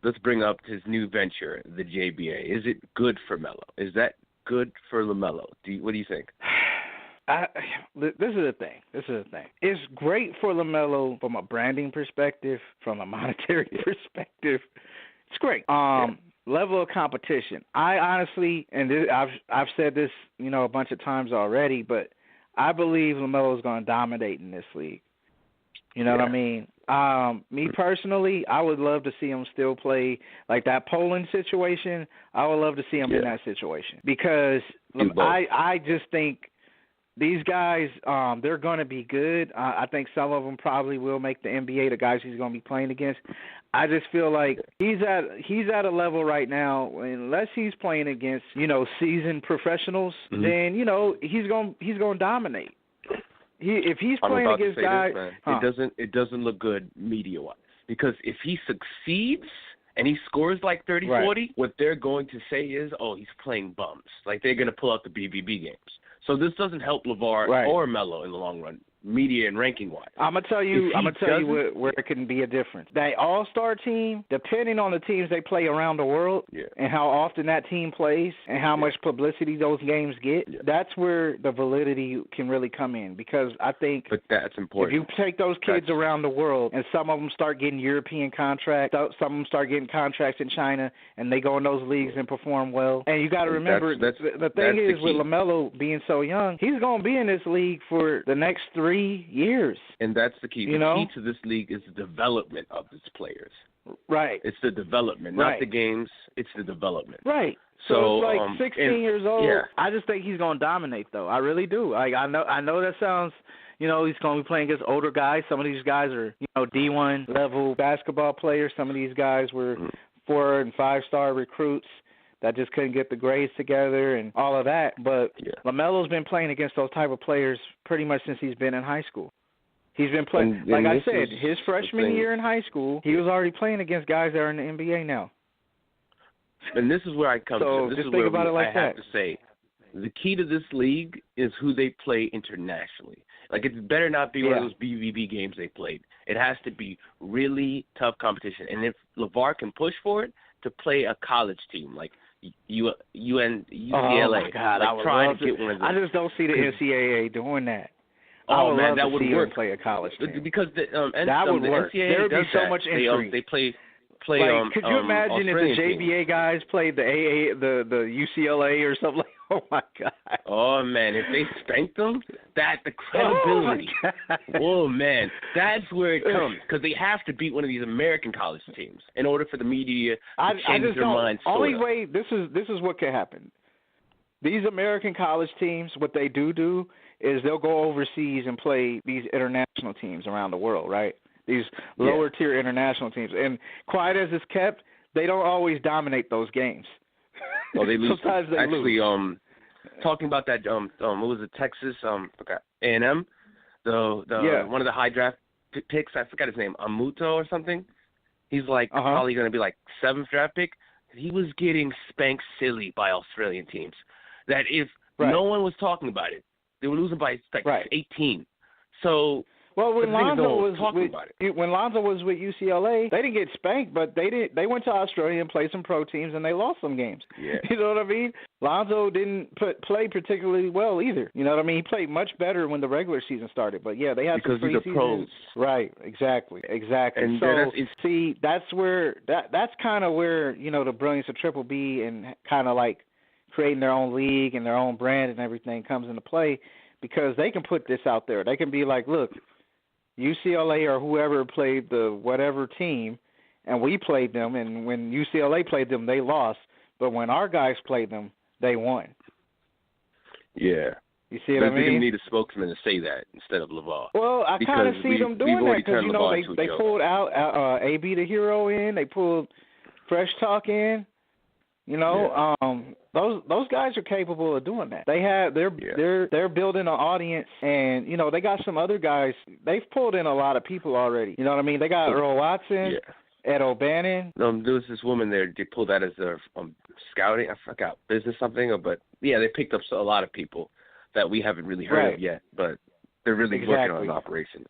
let's bring up his new venture, the JBA. Is it good for Melo? Is that good for LaMelo? What do you think? This is the thing. It's great for LaMelo from a branding perspective, from a monetary perspective. It's great. Level of competition. I honestly, and I've said this, a bunch of times already, but I believe LaMelo is going to dominate in this league. You know what I mean? Me personally, I would love to see him still play like that Poland situation. I would love to see him in that situation because I just think these guys, they're going to be good. I think some of them probably will make the NBA, the guys he's going to be playing against. I just feel like he's at a level right now, unless he's playing against, seasoned professionals, then, he's going to dominate. If he's playing against guys, it doesn't look good media-wise, because if he succeeds and he scores like 30, 40, what they're going to say is, oh, he's playing bums. Like, they're going to pull out the BBB games. So this doesn't help LeVar or Melo in the long run, media and ranking-wise. I'm gonna tell you where it can be a difference. That all-star team, depending on the teams they play around the world and how often that team plays and how much publicity those games get, that's where the validity can really come in. Because I think that's important. If you take those kids around the world and some of them start getting European contracts, some of them start getting contracts in China, and they go in those leagues and perform well. And you got to remember, the thing is with LaMelo being so young, he's going to be in this league for the next 3 years. And that's the key. The key to this league is the development of its players. Right. It's the development, not the games. It's the development. Right. So it's like 16 years old. Yeah. I just think he's going to dominate, though. I really do. Like, I know that sounds, he's going to be playing against older guys. Some of these guys are, D1 level basketball players. Some of these guys were 4- and 5-star recruits that just couldn't get the grades together and all of that. But LaMelo's been playing against those type of players pretty much since he's been in high school. He's been playing, like I said, his freshman year in high school, he was already playing against guys that are in the NBA now. And this is where I come to. This just is think where about it like I have to say, the key to this league is who they play internationally. Like, it better not be one of those BBB games they played. It has to be really tough competition. And if LeVar can push for it, to play a college team, like UCLA. Oh my God, like I would trying to get one of those. I just don't see the NCAA doing that. Oh man, that would work. Play a college team. Because the that would work. NCAA there would be so that. much intrigue. They play. Like, could you imagine if the JBA teams. guys played the UCLA or something like? Oh my God. Oh man, if they spanked them, the credibility. Oh man, that's where it comes, because they have to beat one of these American college teams in order for the media to change their minds. Only way this is what can happen. These American college teams, what they do is they'll go overseas and play these international teams around the world, right? These lower-tier international teams. And quiet as it's kept, they don't always dominate those games. Oh, they lose. Sometimes they lose. Talking about that, what was it, Texas, A&M? One of the high draft picks, I forgot his name, Amuto or something? He's probably going to be 7th draft pick. He was getting spanked silly by Australian teams. That if no one was talking about it, they were losing by 18. So... Well, when Lonzo was with UCLA, they didn't get spanked, but they went to Australia and played some pro teams, and they lost some games. Yeah. You know what I mean? Lonzo didn't play particularly well either. You know what I mean? He played much better when the regular season started. But yeah, they had because some he's a pros. Right? Exactly. And so see, that's where that's kind of where the brilliance of Triple B and kind of like creating their own league and their own brand and everything comes into play, because they can put this out there. They can be like, look, UCLA or whoever played the whatever team, and we played them, and when UCLA played them, they lost. But when our guys played them, they won. Yeah. You see what I mean? They're going to need a spokesman to say that instead of LeVar. Well, I kind of see them doing that because, they pulled out AB the Hero in. They pulled Fresh Talk in. Those guys are capable of doing that. They're building an audience, and they got some other guys. They've pulled in a lot of people already. You know what I mean? They got Earl Watson, Ed O'Bannon. There was this woman there. They pulled that as their scouting. I forgot business something, but they picked up a lot of people that we haven't really heard of yet. But they're really working on an operation.